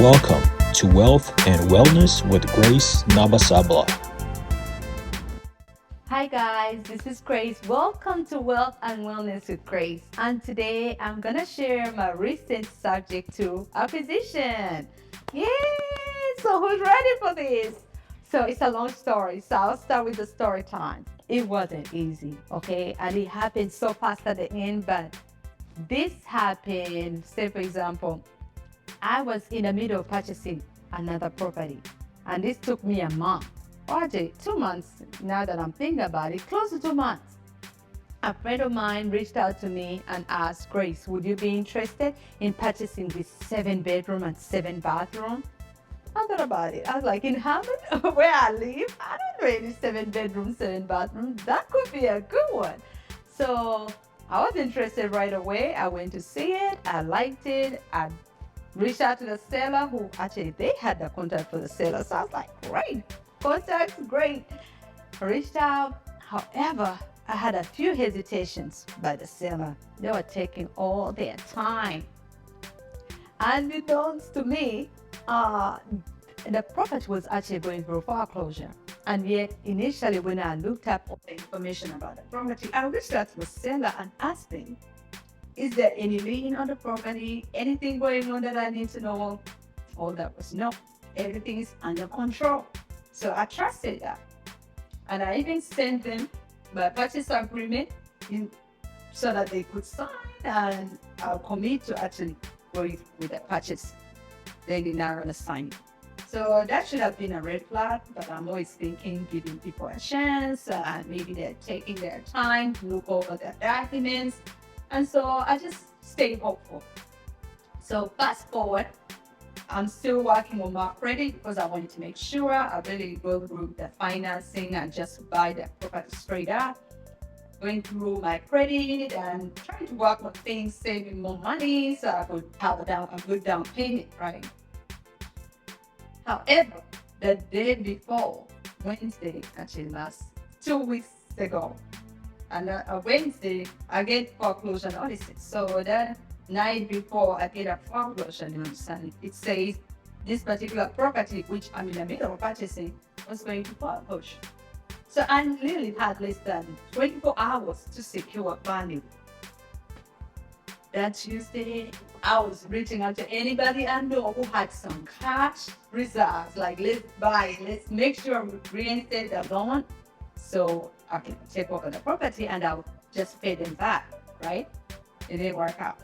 Welcome to Wealth and Wellness with Grace Nabasabla. Hi guys, this is Grace. Welcome to Wealth and Wellness with Grace. And today I'm gonna share my recent subject to acquisition. Yay! So who's ready for this? So it's a long story. So I'll start with the story time. It wasn't easy, okay? And it happened so fast at the end, but this happened, say for example, I was in the middle of purchasing another property, and this took me a month. Project 2 months. Now that I'm thinking about it, close to 2 months. A friend of mine reached out to me and asked, Grace, would you be interested in purchasing this 7 bedroom and 7 bathroom? I thought about it. I was like, in Hammond, where I live, I don't know any 7 bedroom, 7 bathroom. That could be a good one. So I was interested right away. I went to see it. I liked it. I reached out to the seller who actually they had the contact for the seller. So I was like, great, contacts, great. I reached out. However, I had a few hesitations by the seller. They were taking all their time. Unbeknownst to me, the property was actually going through foreclosure. And yet, initially, when I looked up all the information about the property, I reached out to the seller and asked him, is there any lien on the property? Anything going on that I need to know? All that was no. Everything is under control. So I trusted that. And I even sent them my purchase agreement so that they could sign and I'll commit to actually going with the purchase. They did not want to sign it. So that should have been a red flag, but I'm always thinking, giving people a chance, maybe they're taking their time to look over their documents. And so I just stayed hopeful. So fast forward, I'm still working on my credit because I wanted to make sure I really go through the financing and just buy the property straight up. Going through my credit and trying to work on things, saving more money so I could have a good down payment, right? However, the day before, Wednesday, actually last 2 weeks ago, and Wednesday, I get foreclosure notices. So that night before I get a foreclosure notice, and it says this particular property, which I'm in the middle of purchasing, was going to foreclosure. So I really had less than 24 hours to secure funding. That Tuesday, I was reaching out to anybody I know who had some cash reserves, like let's make sure we reinstate the loan so I can take over the property and I'll just pay them back, right? It didn't work out.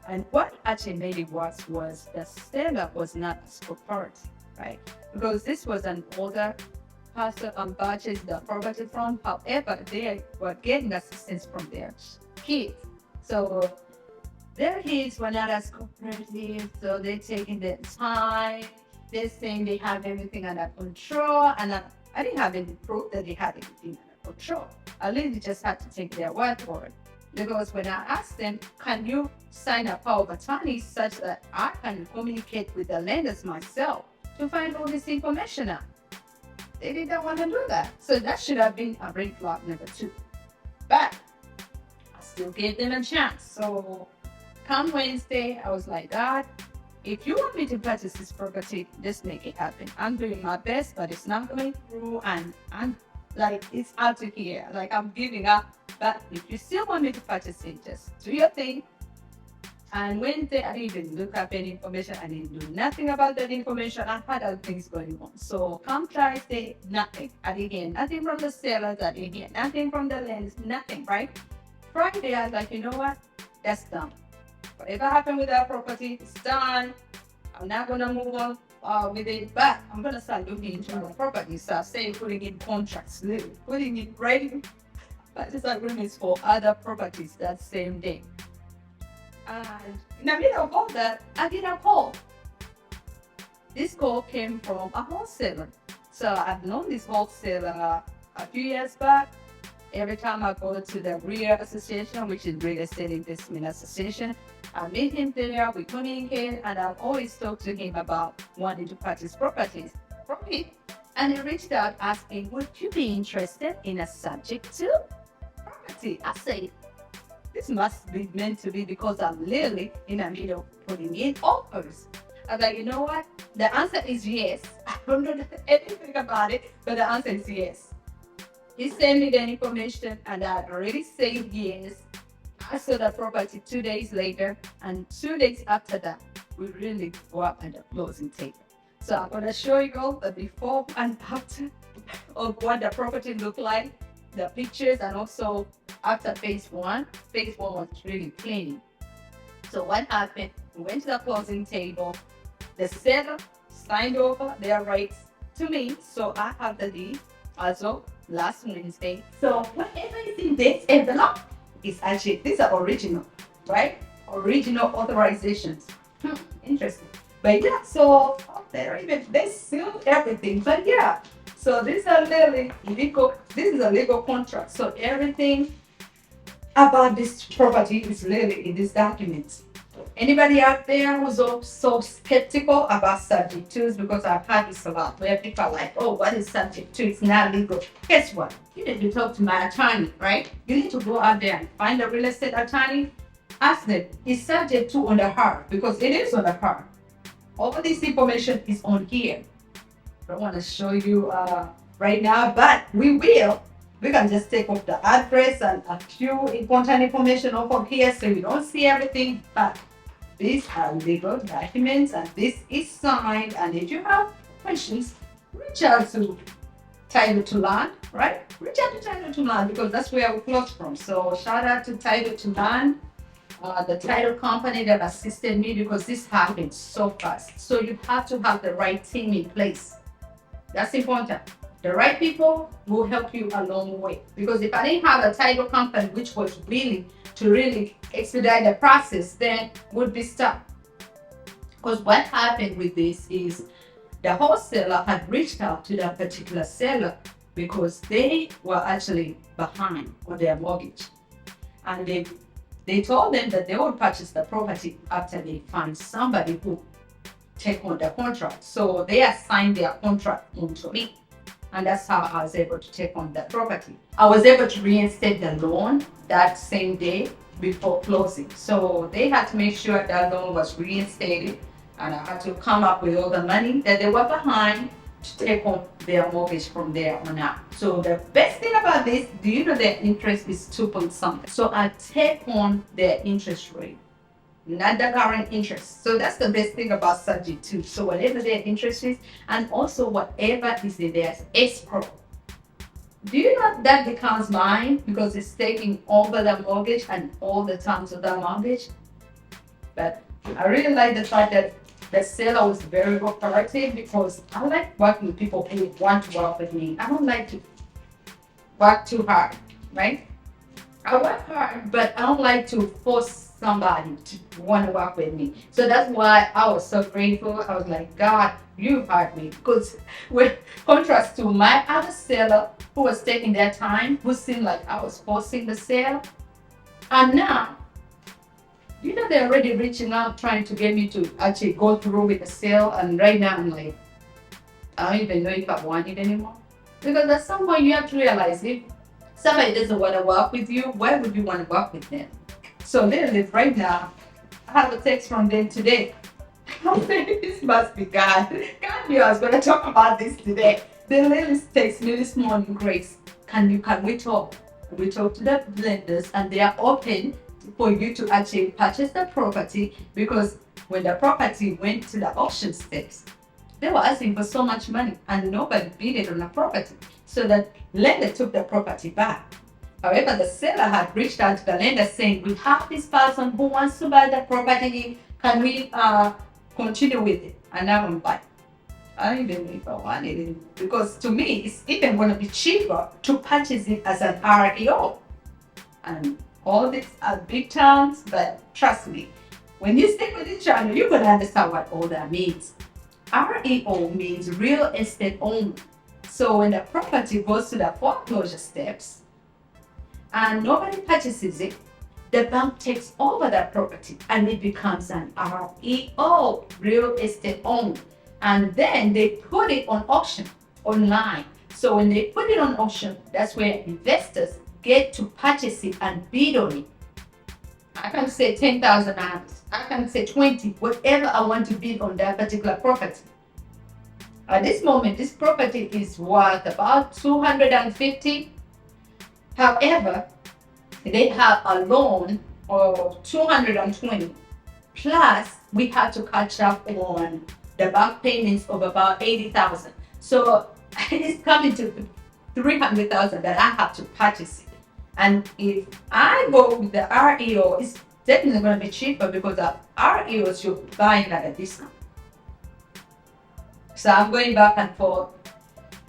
And what actually made it worse was the seller was not as cooperative, right? Because this was an older person purchased the property from. However, they were getting assistance from their kids. So their kids were not as cooperative, so they're taking their time. They're saying they have everything under control, and I didn't have any proof that they had everything under control. I literally just had to take their word for it. Because when I asked them, can you sign a power of attorney such that I can communicate with the lenders myself to find all this information out? They didn't want to do that. So that should have been a red flag number 2. But I still gave them a chance. So come Wednesday, I was like, God, if you want me to purchase this property, just make it happen. I'm doing my best, but it's not going through, and I'm like, it's out of here. Like, I'm giving up. But if you still want me to purchase it, just do your thing. And Wednesday, I didn't even look up any information. I didn't do nothing about that information. I had other things going on. So come Thursday, nothing. I didn't hear nothing from the sellers. I didn't hear nothing from the lenders. Nothing, right? Friday, I was like, you know what? That's done. Whatever happened with that property, it's done. I'm not going to move on with it, but I'm going to start looking into the property. So I say putting in contracts, putting in ready purchase agreements for other properties that same day. And in the middle of all that, I get a call. This call came from a wholesaler. So I've known this wholesaler a few years back. Every time I go to the REA Association, which is Real Estate Investment Association, I meet him there, we communicate, and I've always talked to him about wanting to purchase properties from me. And he reached out asking, would you be interested in a subject to property? I said, this must be meant to be because I'm literally in the middle of putting in offers. I was like, you know what? The answer is yes. I don't know anything about it, but the answer is yes. He sent me the information and I already said yes. I saw the property 2 days later, and 2 days after that, we really go up at the closing table. So I'm gonna show you all the before and after of what the property looked like, the pictures, and also after phase one. Phase one was really clean. So what happened? We went to the closing table. The seller signed over their rights to me, so I have the deed also last Wednesday. So whatever is in this envelope is actually these are original, right? Original authorizations. Interesting. But yeah, so there even they sealed everything. But yeah, so these are really legal. This is a legal contract. So everything about this property is really in these documents. Anybody out there who's so skeptical about subject twos, because I've had this a lot where people are like, oh, what is subject two? It's not legal. Guess what? You need to talk to my attorney, right? You need to go out there and find a real estate attorney. Ask them, is subject two on the heart? Because it is on the heart. All this information is on here. I don't want to show you right now, but we will. We can just take off the address and a few important information off of here so you don't see everything. But these are legal documents and this is signed. And if you have questions, reach out to Title to Land, right? Reach out to Title to Land because that's where we close from. So shout out to Title to Land, the title company that assisted me because this happened so fast. So you have to have the right team in place. That's important. The right people will help you along the way. Because if I didn't have a title company which was willing to really expedite the process, then would be stuck. Because what happened with this is the wholesaler had reached out to that particular seller because they were actually behind on their mortgage. And they told them that they would purchase the property after they find somebody who take on the contract. So they assigned their contract into me. And that's how I was able to take on that property. I was able to reinstate the loan that same day before closing. So they had to make sure that loan was reinstated, and I had to come up with all the money that they were behind to take on their mortgage from there on out. So the best thing about this, do you know their interest is 2 point something? So I take on their interest rate, not the current interest. So that's the best thing about subject to. So whatever their interest is, and also whatever is in their escrow. Do you know that becomes mine because it's taking over the mortgage and all the terms of the mortgage? But I really like the fact that the seller was very cooperative because I like working with people who want to work with me. I don't like to work too hard, right? I work hard, but I don't like to force somebody to want to work with me. So that's why I was so grateful. I was like, God, you hired me. Because with contrast to my other seller who was taking their time, who seemed like I was forcing the sale. And now, you know, they're already reaching out, trying to get me to actually go through with the sale. And right now I'm like, I don't even know if I want it anymore. Because at some point you have to realize if somebody doesn't want to work with you, why would you want to work with them? So literally right now, I have a text from them today. I'm saying this must be God. God knew I was going to talk about this today. They literally text me this morning, Grace, can we talk? We talk to the lenders and they are open for you to actually purchase the property because when the property went to the auction steps, they were asking for so much money and nobody bid it on the property. So the lender took the property back. However, the seller had reached out to the lender saying, we have this person who wants to buy the property. Can we continue with it? And now I'm like, I don't even know if I want it. Because to me, it's even going to be cheaper to purchase it as an REO. And all these are big terms, but trust me, when you stick with this channel, you're going to understand what all that means. REO means real estate owner. So when the property goes to the foreclosure steps and nobody purchases it, the bank takes over that property and it becomes an REO, real estate owner. And then they put it on auction online. So when they put it on auction, that's where investors get to purchase it and bid on it. I can say $10,000. I can say 20, whatever I want to bid on that particular property. At this moment, this property is worth about 250. However, they have a loan of 220. Plus, we had to catch up on the back payments of about 80,000. So it's coming to 300,000 that I have to purchase it. And if I go with the REO, it's definitely going to be cheaper because the REO you're buying at a discount. So I'm going back and forth.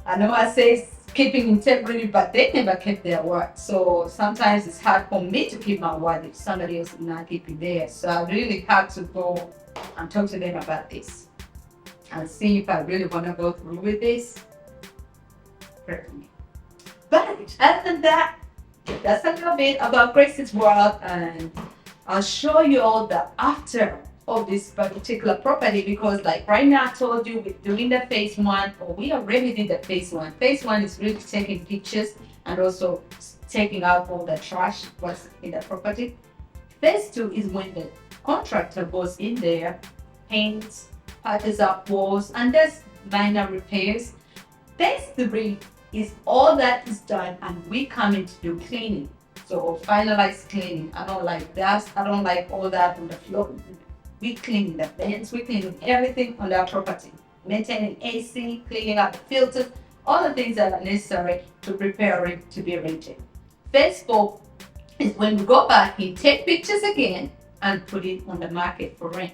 I know I say keeping integrity, but they never kept their word. So sometimes it's hard for me to keep my word if somebody else is not keeping theirs. So I really have to go and talk to them about this and see if I really want to go through with this. But other than that, that's a little bit about Grace's world, and I'll show you all the after of this particular property because like right now I told you we're doing the phase one, or we already did the phase one. Phase one is really taking pictures and also taking out all the trash what's in the property. Phase two is when the contractor goes in there, paints, patches up walls, and does minor repairs. Phase three is all that is done and we come in to do cleaning. So finalize cleaning. I don't like that. I don't like all that on the floor. We clean the vents, we clean everything on our property. Maintaining AC, cleaning up the filters, all the things that are necessary to prepare it to be rented. Phase four is when we go back and take pictures again and put it on the market for rent.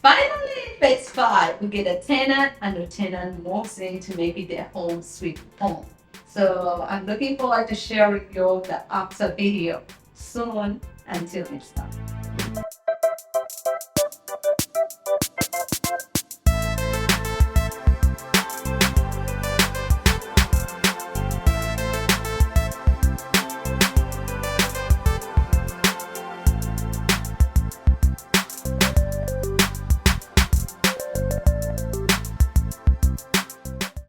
Finally, phase five, we get a tenant and the tenant moves in to make it their home sweet home. So I'm looking forward to share with you the after video soon. Until next time.